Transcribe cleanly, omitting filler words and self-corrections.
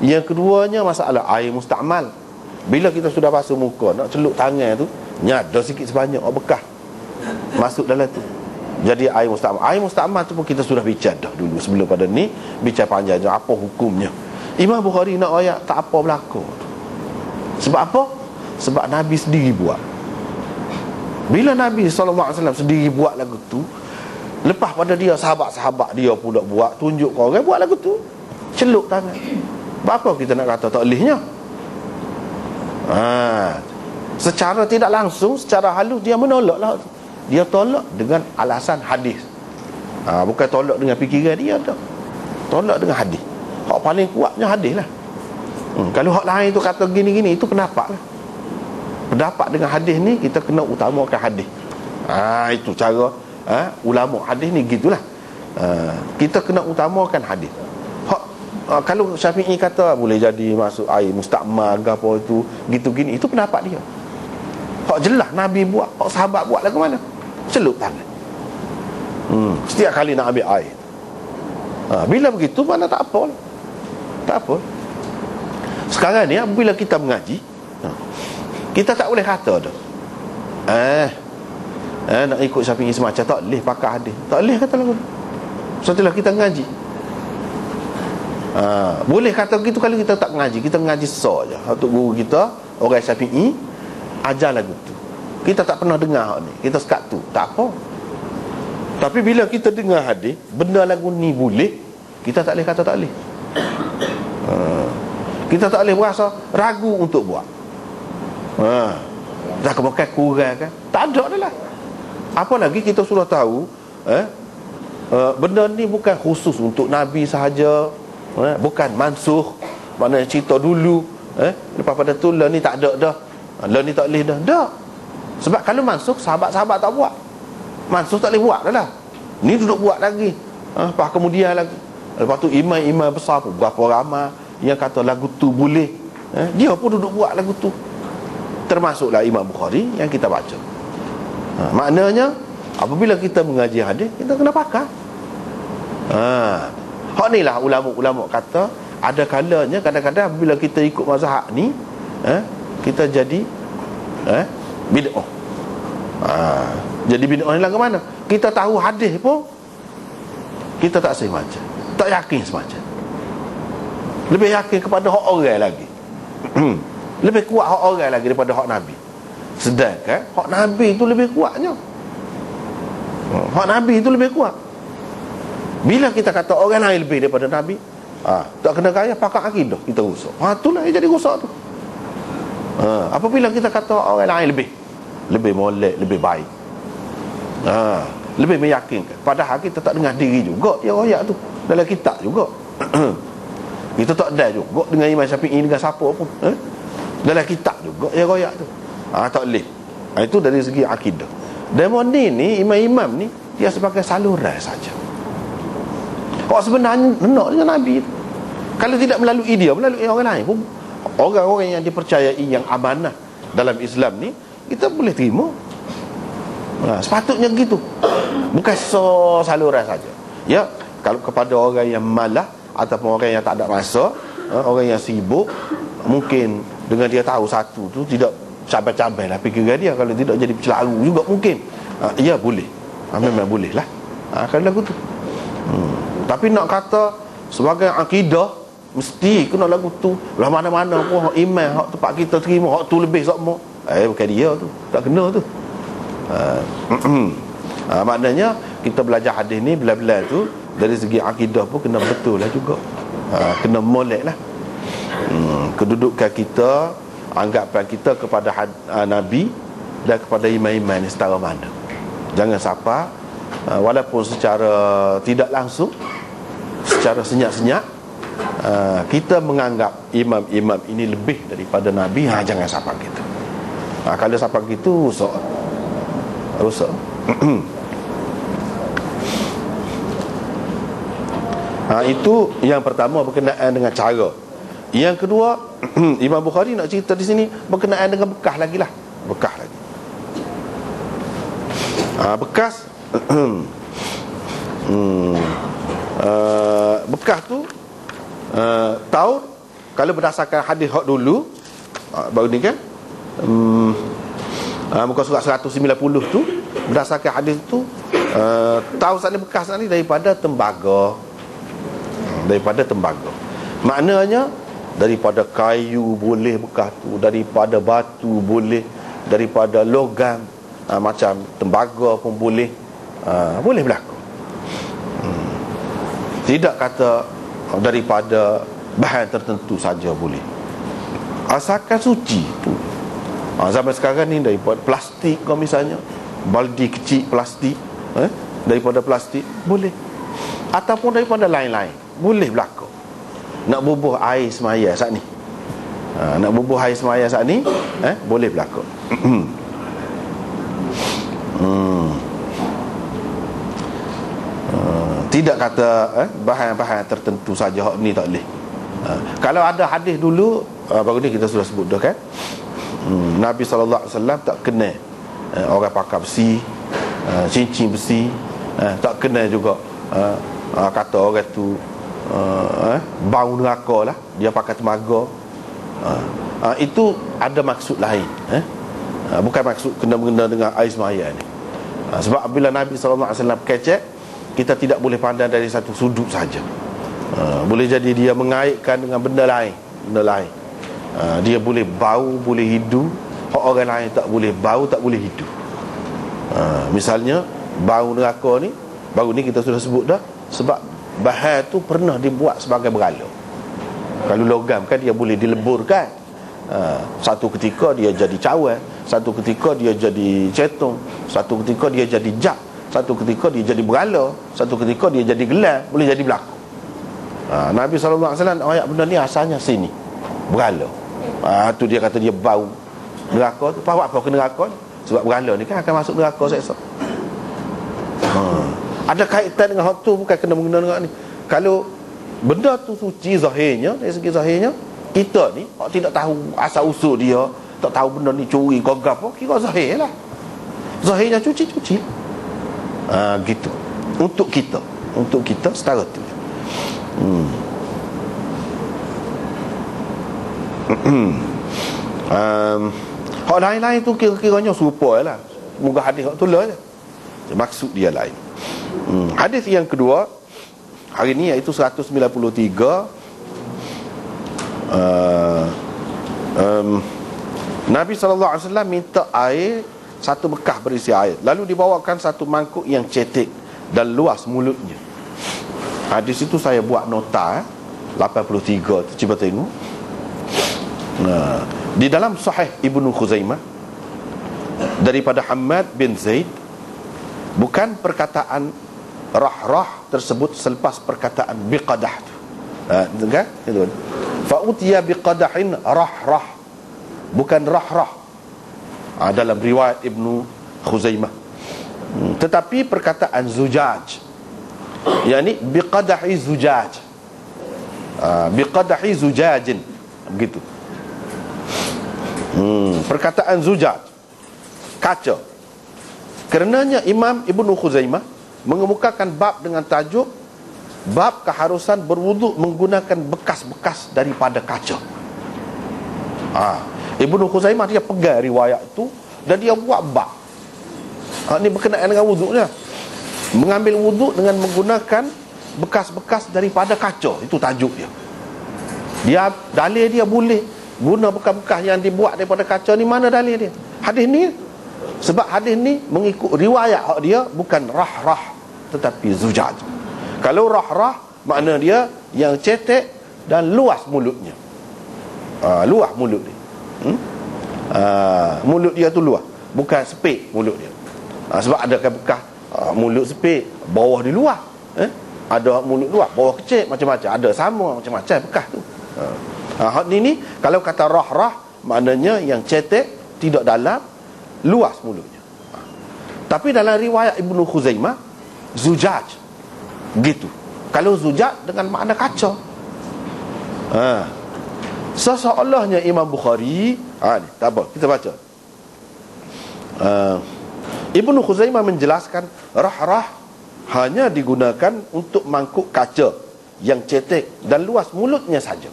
Yang keduanya masalah air musta'mal. Bila kita sudah basuh muka, nak celup tangan tu, nyada sikit sebanyak bekas masuk dalam tu, jadi air musta'mal. Air musta'mal tu pun kita sudah bincang dah dulu sebelum pada ni, bincang panjangnya apa hukumnya. Imam Bukhari nak ayat tak apa berlaku. Sebab apa? Sebab Nabi sendiri buat. Bila Nabi SAW sendiri buat lagu tu, lepas pada dia sahabat-sahabat dia pula buat, tunjuk kau orang buat lagu tu, celup tangan. Apa kita nak kata tak bolehnya? Secara tidak langsung, secara halus dia menolak lah. Dia tolak dengan alasan hadis. Bukan tolak dengan fikiran dia dah. Tolak dengan hadis. Hak paling kuatnya hadis lah. Kalau hak lain tu kata gini-gini, itu pendapat lah. Pendapat dengan hadis ni kita kena utamakan hadis. Itu cara ulama hadis ni gitulah. Kita kena utamakan hadis. Kalau Syafi'i kata boleh jadi masuk air musta'mal ke apa itu, gitu gini, itu pendapat dia. Hak jelas Nabi buat, hak sahabat buat lagu mana? Celup tangan. Setiap kali nak ambil air. Bila begitu mana tak apa lah. Tak apa. Sekarang ni bila kita mengaji, kita tak boleh kata dah nak ikut Syafi'i semacam, tak boleh pakai hadis. Tak boleh kata lagu. Setelah kita mengaji, boleh kata gitu kalau kita tak mengaji. Kita mengaji saja. Untuk guru kita orang Syafi'i ajar lagu tu, kita tak pernah dengar ni, kita sekat tu, tak apa. Tapi bila kita dengar hadis, benda lagu ni boleh, kita tak boleh kata tak boleh. Kita tak boleh berasa ragu untuk buat. Tak bukan kurang kan? Tak ada dah lah. Apa lagi kita sudah tahu benda ni bukan khusus untuk Nabi sahaja, bukan mansuh, maknanya cerita dulu lepas pada tu lah ni tak ada dah, lah ni tak boleh dah. Tak. Sebab kalau mansuh, sahabat-sahabat tak buat, mansuh tak boleh buat dah lah. Ni duduk buat lagi. Lepas kemudian lagi, lepas tu imam-imam besar pun berapa ramai yang kata lagu tu boleh, dia pun duduk buat lagu tu. Termasuklah Imam Bukhari yang kita baca. Maknanya apabila kita mengaji hadis, kita kena pakai. Hak ni lah ulama-ulama kata, ada kalanya kadang-kadang bila kita ikut mazhab ni, kita jadi bid'ah. Jadi bid'ah ni lah ke mana? Kita tahu hadis pun kita tak semacam, tak yakin semacam. Lebih yakin kepada hak orang lagi. Lebih kuat hak orang lagi daripada hak Nabi. Sedangkan hak Nabi itu lebih kuatnya. Hak Nabi itu lebih kuat. Bila kita kata orang lain lebih daripada Nabi, tak kena gaya pakar akidah, kita rusak. Itulah yang jadi rusak tu. Apabila kita kata orang lain lebih molek, lebih baik, lebih meyakinkan, padahal kita tak dengar diri juga dia royak tu dalam kitab juga. Kita tak ada juga dengan Imam Syafi'i dengan siapa pun, dalam kitab juga dia royak tu. Tak boleh. Itu dari segi akidah. Demon ni imam-imam ni dia sebagai saluran saja. Kau sebenarnya nak dengan Nabi. Kalau tidak melalui dia, melalui orang lain pun, orang-orang yang dipercayai yang amanah dalam Islam ni, kita boleh terima. Sepatutnya gitu. Bukan saluran saja. Ya, kalau kepada orang yang malah ataupun orang yang tak ada masa, orang yang sibuk, mungkin dengan dia tahu satu tu tidak cabai-cabai lah fikiran dia, kalau tidak jadi celaru juga mungkin. Ya boleh. Memang boleh lah. Kalau lagu tu. Tapi nak kata sebagai akidah mesti kena lagu tu, lah mana-mana pun hak iman, hak tempat kita terima, hak tu lebih sama. Bukan dia tu, tak kena tu. Maknanya kita belajar hadis ni belah-belah tu, dari segi akidah pun kena betul lah juga. Kena molek lah. Kedudukan kita, anggapan kita kepada Nabi dan kepada imam-imam ni setara mana. Jangan sampai walaupun secara tidak langsung, secara senyap-senyap, kita menganggap imam-imam ini lebih daripada Nabi. Jangan sampai gitu. Kalau sampai gitu, rusak. Itu yang pertama berkenaan dengan cara. Yang kedua, Imam Bukhari nak cerita di sini berkenaan dengan bekas lagi lah. Bekas lagi. Bekas bekas tu tahun kalau berdasarkan hadis hak dulu baru ni kan, muka surat 190 tu, berdasarkan hadis tu, tahu saat ni bekas ni daripada tembaga. Daripada tembaga. Maknanya daripada kayu boleh bekas tu, daripada batu boleh, daripada logam, macam tembaga pun boleh, boleh berlaku. Tidak kata daripada bahan tertentu saja boleh, asalkan suci tu. Zaman sekarang ni daripada plastik kau misalnya, baldi kecil plastik, daripada plastik boleh, ataupun daripada lain-lain boleh berlaku. Nak bubuh air semaya saat ni, nak bubuh air semaya saat ni, boleh berlaku. Tidak kata bahan-bahan tertentu saja hak ni tak boleh. Kalau ada hadis dulu, baru ni kita sudah sebut dah kan, Nabi SAW tak kenal orang pakai besi, cincin besi, tak kenal juga kata orang tu bau neraka lah, dia pakai tembaga. Itu ada maksud lain, bukan maksud kena-mengena dengan air semaya ni. Sebab apabila Nabi SAW kecek, kita tidak boleh pandang dari satu sudut saja. Boleh jadi dia mengaitkan dengan benda lain. Dia boleh bau, boleh hidu, orang lain tak boleh bau, tak boleh hidu. Misalnya bau neraka ni, baru ni kita sudah sebut dah, sebab bahan tu pernah dibuat sebagai berhala. Kalau logam kan dia boleh dileburkan, satu ketika dia jadi cawan, satu ketika dia jadi cetung, satu ketika dia jadi jak, satu ketika dia jadi berhala, satu ketika dia jadi gelar, boleh jadi berlaku. Nabi SAW ayat benda ni asalnya sini, berhala. Tu dia kata dia bau neraka tu. Apa ke neraka ni? Sebab berhala ni kan akan masuk neraka esok. Ada kaitan dengan hak tu, bukan kena menggunakan dengan ni. Kalau benda tu suci zahirnya, dari segi zahirnya, kita ni tidak tahu asal usul dia, tak tahu benda ni curi ke apa, kira zahir lah. Zahirnya cuci. Gitu. Untuk kita setara tu. Hak lain-lain tu kira-kiranya serupa lah. Moga hadis hak tu lah je, maksud dia lain. Hadis yang kedua hari ni iaitu 193. Nabi SAW minta air, satu bekas berisi air, lalu dibawakan satu mangkuk yang cetek dan luas mulutnya. Hadis itu saya buat nota 83 tu, cuba tengok. Di dalam Sahih Ibnu Khuzaimah daripada Hammad bin Zaid, bukan perkataan rah-rah tersebut selepas perkataan biqadah tu, kan itu. Fa utiya biqadahin rah-rah, bukan rah-rah dalam riwayat Ibnu Khuzaimah, tetapi perkataan zujaj, yakni biqadahi zujaj, biqadahi zujajin, begitu. Perkataan zujaj, kaca. Kerenanya Imam Ibnu Khuzaimah mengemukakan bab dengan tajuk bab keharusan berwuduk menggunakan bekas-bekas daripada kaca. Ibnu Khuzaimah dia pegang riwayat tu dan dia buat bab. Ini berkenaan dengan wuduknya. Mengambil wuduk dengan menggunakan bekas-bekas daripada kaca, itu tajuk dia. Dia dalil dia boleh guna bekas-bekas yang dibuat daripada kaca ni. Mana dalil dia? Hadis ni. Sebab hadis ni mengikut riwayat hak dia, bukan rah-rah tetapi zujaj. Kalau rah-rah makna dia yang cetek dan luas mulutnya. Luas mulut dia. Mulut dia tu luas, bukan sepik mulut dia. Sebab ada kan bekas mulut sepik, bawah dia luas, ada mulut luas, bawah kecil, macam-macam. Ada sama macam-macam bekas tu. Hak ni kalau kata rah-rah maknanya yang cetek, tidak dalam, luas mulutnya. Tapi dalam riwayat Ibnu Khuzaimah zujaj, gitu. Kalau zujaj dengan makna kaca. Seseolahnya Imam Bukhari, ni tak apa, kita baca. Ibnu Khuzaimah menjelaskan rah-rah hanya digunakan untuk mangkuk kaca yang cetek dan luas mulutnya saja.